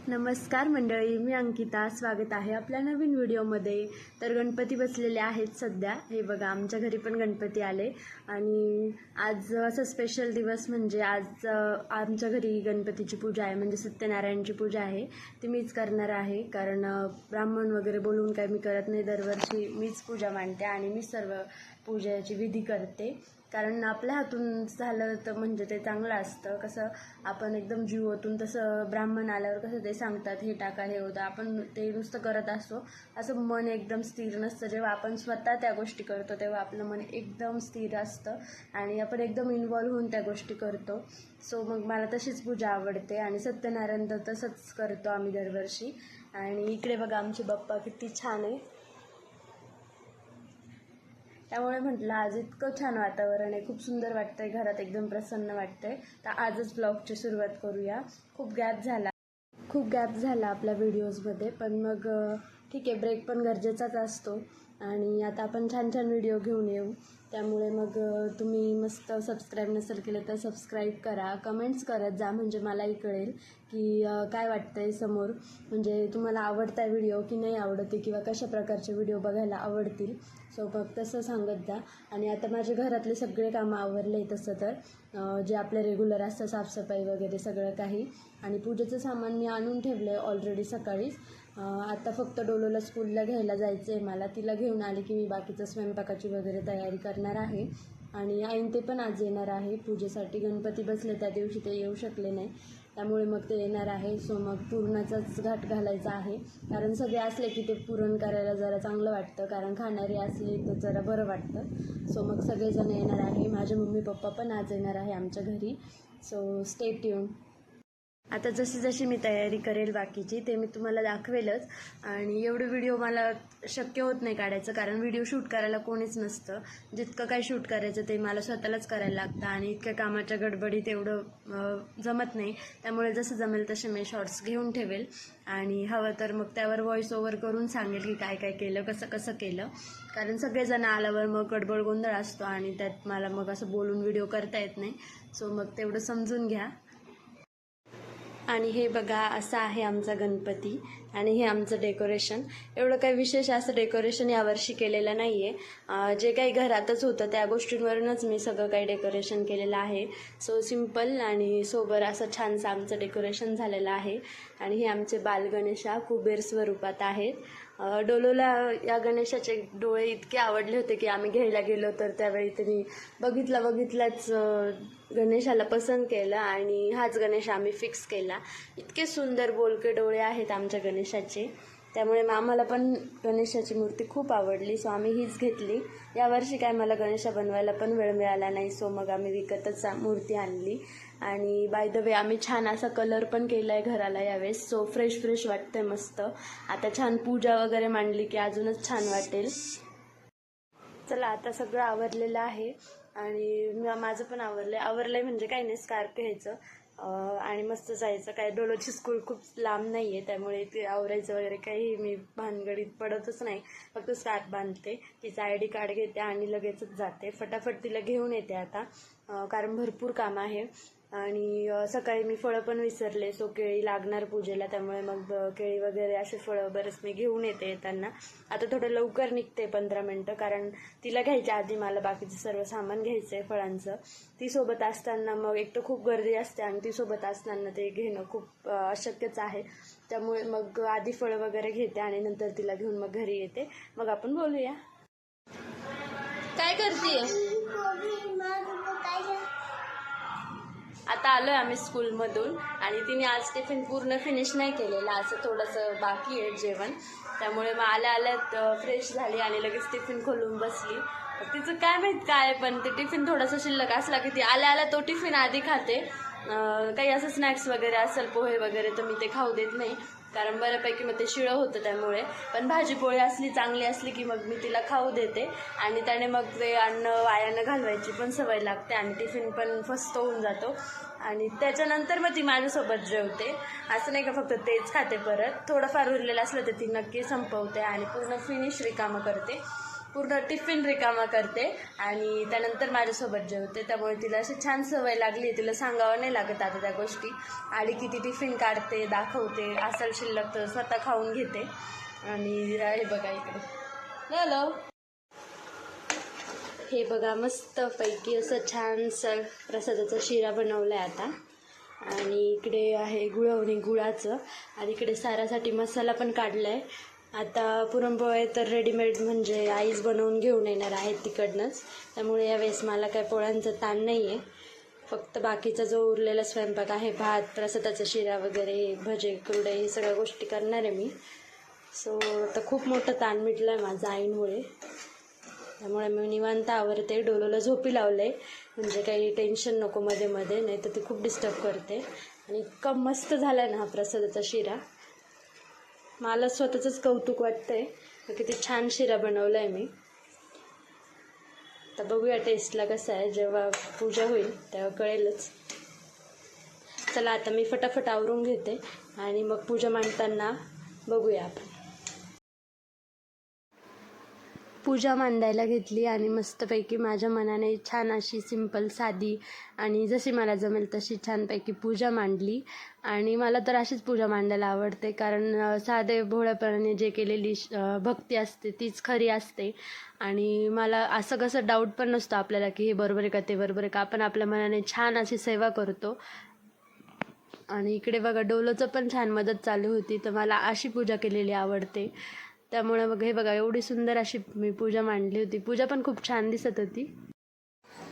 नमस्कार मंडळी, मी अंकिता. स्वागत आहे आपल्या नवीन व्हिडिओमध्ये. तर गणपती बसलेले आहेत सध्या. हे बघा, आमच्या घरी पण गणपती आले आणि आज असं स्पेशल दिवस म्हणजे आज आमच्या घरी गणपतीची पूजा आहे, म्हणजे सत्यनारायणची पूजा आहे. ती मीच करणार आहे, कारण ब्राह्मण वगैरे बोलवून काय मी करत नाही. दरवर्षी मीच पूजा मांडते आणि मीच सर्व पूजेची विधी करते, कारण आपल्या हातून झालं तर म्हणजे ते चांगलं असतं. कसं आपण एकदम जीव ओतून, तसं ब्राह्मण आल्यावर कसं ते सांगतात हे टाका हे होतं, आपण ते नुसतं करत असतो. असं मन एकदम स्थिर नसतं. जेव्हा आपण स्वतः त्या गोष्टी करतो तेव्हा आपलं मन एकदम स्थिर असतं आणि आपण एकदम इन्व्हॉल्व होऊन त्या गोष्टी करतो. सो मग मला तशीच पूजा आवडते आणि सत्यनारायण तर तसंच करतो आम्ही दरवर्षी. आणि इकडे बघा आमचे बाप्पा किती छान आहे, त्यामुळे म्हटलं आज इतकं छान वातावरण आहे, खूप सुंदर वाटतंय, घरात एकदम प्रसन्न वाटतंय. तर आजच ब्लॉगची सुरुवात करूया. खूप गॅप झाला आपल्या व्हिडिओजमध्ये, पण मग ठीक आहे, ब्रेक पण गरजेचाच असतो. आणि आता आपण छान छान व्हिडिओ घेऊन येऊ. त्यामुळे मग तुम्ही मस्त सबस्क्राईब नसेल केलं तर सबस्क्राईब करा, कमेंट्स करत जा, म्हणजे मलाही कळेल की काय वाटतंय समोर, म्हणजे तुम्हाला आवडता व्हिडिओ की नाही आवडते, किंवा कशा प्रकारचे व्हिडिओ बघायला आवडतील. सो मग तसं सांगत जा. आणि आता माझ्या घरातले सगळे कामं आवरले तसं तर, जे आपले रेग्युलर असतं, साफसफाई वगैरे सगळं काही. आणि पूजेचं सामान मी आणून ठेवलं आहे ऑलरेडी सकाळीच. आता फक्त डोलोला स्कूलला घ्यायला जायचं आहे मला. तिला घेऊन आली की मी बाकीचं स्वयंपाकाची वगैरे तयारी करणार आहे. आणि आईन ते पण आज येणार आहे पूजेसाठी. गणपती बसले त्या दिवशी ते येऊ शकले नाही, त्यामुळे मग ते येणार आहे. सो मग पुरणाचाच घाट घालायचा आहे, कारण सगळे असले की ते पुरण करायला जरा चांगलं वाटतं, कारण खाणारे असले तर जरा बरं वाटतं. सो मग सगळेजण येणार आहे. माझे मम्मी पप्पा पण आज येणार आहे आमच्या घरी. So stay tune. आता जशी मी तयारी करेल बाकीची ते मी तुम्हाला दाखवेलच. आणि एवढं व्हिडिओ मला शक्य होत नाही काढायचं, कारण व्हिडिओ शूट करायला कोणीच नसतं. जितकं काय शूट करायचं ते मला स्वतःलाच करायला लागतं आणि इतक्या कामाच्या गडबडीत एवढं जमत नाही. त्यामुळे जसं जमेल तसे मी शॉर्ट्स घेऊन ठेवेल आणि हवं तर मग त्यावर व्हॉइस ओव्हर करून सांगेल की काय काय केलं, कसं केलं. कारण सगळेजण आल्यावर मग गडबड गोंधळ असतो आणि त्यात मला मग असं बोलून व्हिडिओ करता येत नाही. सो मग तेवढं समजून घ्या. आणि हे बघा, असा आहे आमचा गणपती आणि हे आमचं डेकोरेशन. एवढं काही विशेष असं डेकोरेशन यावर्षी केलेलं नाही आहे. जे काही घरातच होतं त्या गोष्टींवरूनच मी सगळं काही डेकोरेशन केलेलं आहे. सो सिम्पल आणि सोबर असं छानसं आमचं डेकोरेशन झालेलं आहे. आणि हे आमचे बालगणेशा कुबेर स्वरूपात आहेत. डोलोला या गणेशाचे डोळे इतके आवडले होते की आम्ही घ्यायला गेलो तर त्यावेळी त्यांनी बघितल्याच गणेशाला पसंत केलं आणि हाच गणेश आम्ही फिक्स केला. इतके सुंदर बोलके डोळे आहेत आमच्या गणेशाचे, त्यामुळे आम्हाला पण गणेशाची मूर्ती खूप आवडली. सो आम्ही हीच घेतली. यावर्षी काय मला गणेशा बनवायला पण वेळ मिळाला नाही, सो मग आम्ही विकतच मूर्ती आणली. आणि बाय द वे आम्ही छान असा कलर पण केला आहे घराला यावेळेस. सो फ्रेश वाटतंय मस्त. आता छान पूजा वगैरे मांडली की अजूनच छान वाटेल. चला, आता सगळं आवरलेलं आहे आणि माझं पण आवरलंय म्हणजे काही नाही, स्कार्फ घ्यायचं आणि मस्त जायचं. काय डोलोची स्कूल खूप लांब नाही आहे, त्यामुळे ते आवरायचं वगैरे काही मी भानगडीत पडतच नाही. फक्त स्कार्फ बांधते, तिचा ID कार्ड घेते आणि लगेचच जाते. फटाफट तिला घेऊन येते आता, कारण भरपूर काम आहे. आणि सकाळी मी फळं पण विसरले. सो केळी लागणार पूजेला, त्यामुळे मग केळी वगैरे असे फळं बरेच मी घेऊन येताना. आता थोडं लवकर निघते, 15 मिनटं, कारण तिला घ्यायच्या आधी मला बाकीचं सर्व सामान घ्यायचं आहे फळांचं. ती सोबत असताना मग एक तर खूप गर्दी असते आणि ती सोबत असताना ते घेणं खूप अशक्यच आहे. त्यामुळे मग आधी फळं वगैरे घेते आणि नंतर तिला घेऊन मग घरी येते. मग आपण बोलूया. काय करते? आता आलोय आम्ही स्कूलमधून आणि तिने आज टिफिन पूर्ण फिनिश नाही केलेला, असं थोडंसं बाकी आहे जेवण. त्यामुळे मग आल्या फ्रेश झाली आणि लगेच टिफिन खोलून बसली. तिचं काय माहीत काय, पण ते टिफिन थोडंसं शिल्लक असला की ती आल्या तो टिफिन आधी खाते. काही असं स्नॅक्स वगैरे असेल, पोहे वगैरे, तर मी ते खाऊ देत नाही, कारण बऱ्यापैकी मग ते शिळं होतं. त्यामुळे पण भाजी पोळी असली चांगली असली की मग मी तिला खाऊ देते आणि त्याने मग ते अन्न वायानं घालवायची पण सवय लागते आणि टिफिन पण फस्त होऊन जातो. आणि त्याच्यानंतर मग ती माझ्यासोबत जेवते. असं नाही का फक्त तेच खाते, परत थोडंफार उरलेलं असलं तर ती नक्की संपवते आणि पूर्ण फिनिश रिकामं करते. पूर्ण टिफिन रिकामा करते आणि त्यानंतर माझ्यासोबत जेवते. त्यामुळे तिला अशी छान सवय लागली, तिला सांगावं नाही लागत आता त्या गोष्टी. आली की ती टिफिन काढते, दाखवते, असेल शिल्लक तर स्वतः खाऊन घेते. आणि हे बघा इकडे हॅलो, हे बघा मस्तपैकी असं छानसं प्रसादाचा शिरा बनवला आहे आता. आणि इकडे आहे गुळवणी गुळाचं आणि इकडे सारासाठी मसाला पण काढला आहे. आता पुरणपोळे तर रेडीमेड म्हणजे आईच बनवून घेऊन येणार आहेत तिकडनंच, त्यामुळे यावेळेस मला काय पोळ्यांचं ताण नाही आहे. फक्त बाकीचा जो उरलेला स्वयंपाक आहे, भात, प्रसादाचा शिरा वगैरे, भजे, कुरडे, हे सगळ्या गोष्टी करणार आहे मी. सो आता खूप मोठं ताण मिटलं आहे माझं आईंमुळे, त्यामुळे मी निवांत आवरते. डोलोला झोपी लावले म्हणजे काही टेन्शन नको मध्ये मध्ये, नाही तर ती खूप डिस्टर्ब करते. आणि इतका मस्त झाला आहे ना हा प्रसादाचा शिरा, मला स्वतःचंच कौतुक वाटतं आहे, किती छान शिरा बनवला आहे मी. तर बघूया टेस्टला कसं आहे, जेव्हा पूजा होईल तेव्हा कळेलच. चला आता मी फटाफट आवरून घेते आणि मग पूजा मांडताना बघूया आपण. पूजा मांडायला घेतली आणि मस्तपैकी माझ्या मनाने छान अशी सिंपल साधी आणि जशी मला जमेल तशी छानपैकी पूजा मांडली. आणि मला तर अशीच पूजा मांडायला आवडते, कारण साधे भोळ्यापणाने जे केलेली भक्ती असते तीच खरी असते. आणि मला असं कसं डाऊट पण नसतो आपल्याला की हे बरोबर आहे का ते बरोबर आहे का, आपण आपल्या मनाने छान अशी सेवा करतो. आणि इकडे बघा डोलोचं पण छान मदत चालू होती, तर मला अशी पूजा केलेली आवडते. त्यामुळे मग हे बघा एवढी सुंदर अशी मी पूजा मांडली होती. पूजा पण खूप छान दिसत होती.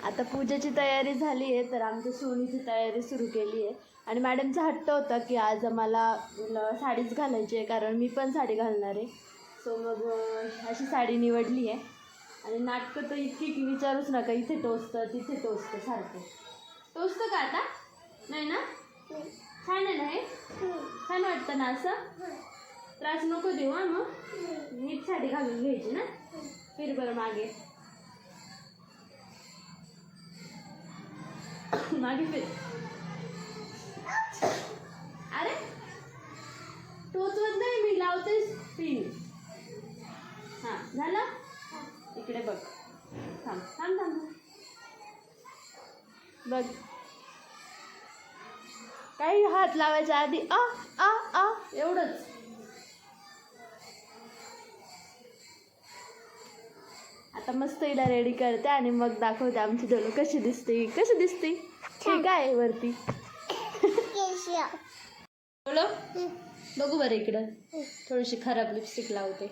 आता पूजेची तयारी झाली आहे, तर आमच्या सोनीची तयारी सुरू केली आहे. आणि मॅडमचा हट्ट होता की आज आम्हाला साडीच घालायची आहे, कारण मी पण साडी घालणार आहे. सो मग अशी साडी निवडली आहे. आणि नाटकं तर इतकी की विचारूच नका, इथे टोचतं तिथे टोचतं सारखं. टोचतं का आता नाही ना? छान आहे ना हे, छान वाटतं ना असं. त्रास नको देऊ हा, मग नीट साडी घालून घ्यायची ना. फिर बरं मागे मागे फिर. अरे टोचवत नाही मी, लावतेच पिन. हां झालं, इकडे बघ. थांब थांब थांब बघ, काही हात लावायच्या आधी आ आ आ एवढंच. आता मस्त हिला रेडी करते आणि मग दाखवते आमची डोलो कशी दिसते. कशी दिसते ठीक आहे वरती डोलो. बघू बरं इकडं, थोडीशी खराब लिपस्टिक लावते.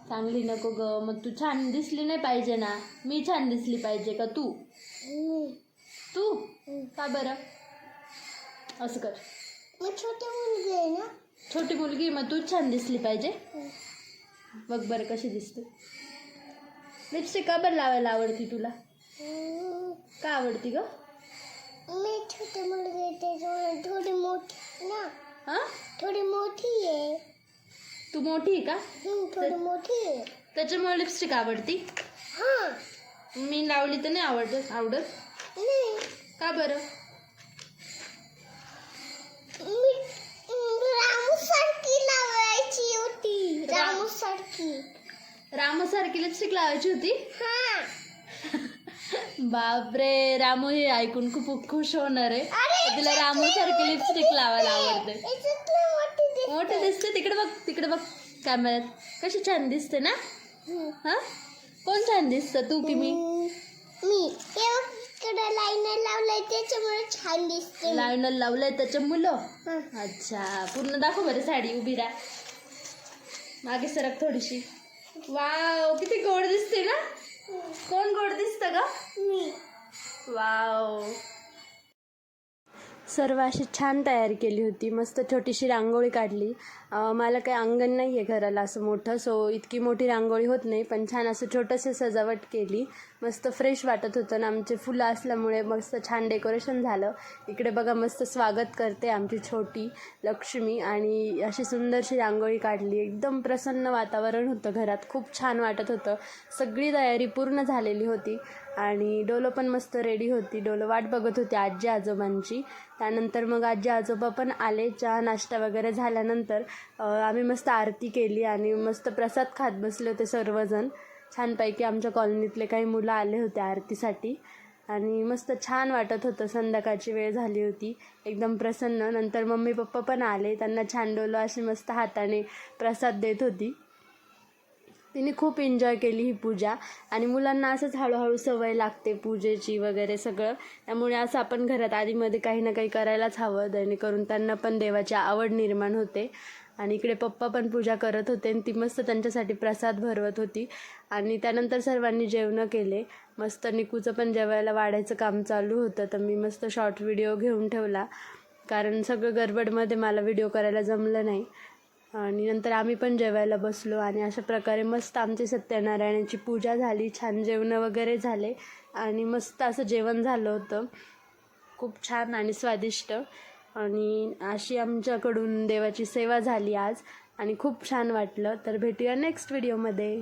चांगली नको ग, मग तू छान दिसली नाही पाहिजे ना. मी छान दिसली पाहिजे का तू? तू का बरं असं कर? मग छोटी मुलगी आहे ना. छोटी मुलगी, मग तूच छान दिसली पाहिजे. बघ बरं कशी दिसते. लिपस्टिक का बरं लावायला आवडती तुला? का आवडती ग? मी छोटी मुलगी त्याच्यामुळे थोडी मोठी ना. हां थोडी मोठी आहे. तू मोठी आहे का? थोडी मोठी आहे, त्याच्यामुळे लिपस्टिक आवडती. हां मी लावली तर नाही आवडत नाही. का बरं? रामूसारखी लावायची होती. रामूसारखी लिपस्टिक लावायची होती. बापरे, रामू हे ऐकून खूप खुश होणार आहे. तिला रामूसारखी लिपस्टिक लावायला आवडते. मोठी दिसते. तिकडे बघ कॅमेऱ्यात, कशी छान दिसते ना. हा कोण छान दिसतं, तू की मी? लायनर लावलंय त्याच्यामुळे छान दिसते. लायनर लावलंय त्याच्यामुळं. अच्छा, पूर्ण दाखव बरं साडी. उभी राहा, मागे सरक थोडीशी. वाव किती गोड दिसते ना. कोण गोड दिसतं ग? मी. वाव, सर्व अशी छान तयारी केली होती. मस्त छोटीशी रांगोळी काढली. मला काही अंगण नाही आहे घराला असं मोठं, सो इतकी मोठी रांगोळी होत नाही, पण छान असं छोटंसं सजावट केली. मस्त फ्रेश वाटत होतं ना. आमचे फुलं असल्यामुळे मस्त छान डेकोरेशन झालं. इकडे बघा मस्त स्वागत करते आमची छोटी लक्ष्मी. आणि अशी सुंदरशी रांगोळी काढली. एकदम प्रसन्न वातावरण होतं घरात, खूप छान वाटत होतं. सगळी तयारी पूर्ण झालेली होती. आणि डोलो पण मस्त रेडी होती. डोलो वाट बघत होती आजी आजोबांची. त्यानंतर मग आजी आजोबा पण आले. चहा नाश्ता वगैरे झाल्यानंतर आम्ही मस्त आरती केली आणि मस्त प्रसाद खात बसले होते सर्वजण. छानपैकी आमच्या कॉलनीतले काही मुलं आले होते आरतीसाठी आणि मस्त छान वाटत होतं. संध्याकाळची वेळ झाली होती, एकदम प्रसन्न. नंतर मम्मी पप्पा पण आले. त्यांना छान डोलो अशी मस्त हाताने प्रसाद देत होती. तिने खूप एन्जॉय केली ही पूजा आणि मुलांना असंच हळूहळू सवय लागते पूजेची वगैरे सगळं. त्यामुळे असं आपण घरात आधीमध्ये काही ना काही करायलाच हवं, जेणेकरून त्यांना पण देवाची आवड निर्माण होते. आणि इकडे पप्पा पण पूजा करत होते आणि ती मस्त त्यांच्यासाठी प्रसाद भरवत होती. आणि त्यानंतर सर्वांनी जेवणं केले. मस्त निकूचं पण जेवायला वाढायचं काम चालू होतं, तर मी मस्त शॉर्ट व्हिडिओ घेऊन ठेवला, कारण सगळं गडबडमध्ये मला व्हिडिओ करायला जमलं नाही. आणि नंतर आम्ही पण जेवायला बसलो आणि अशा प्रकारे मस्त आमची सत्यनारायणाची पूजा झाली. छान जेवणं वगैरे झाले आणि मस्त असं जेवण झालं होतं, खूप छान आणि स्वादिष्ट. आणि अशी आमच्याकडून देवाची सेवा झाली आज आणि खूप छान वाटलं. तर भेटूया नेक्स्ट व्हिडिओमध्ये.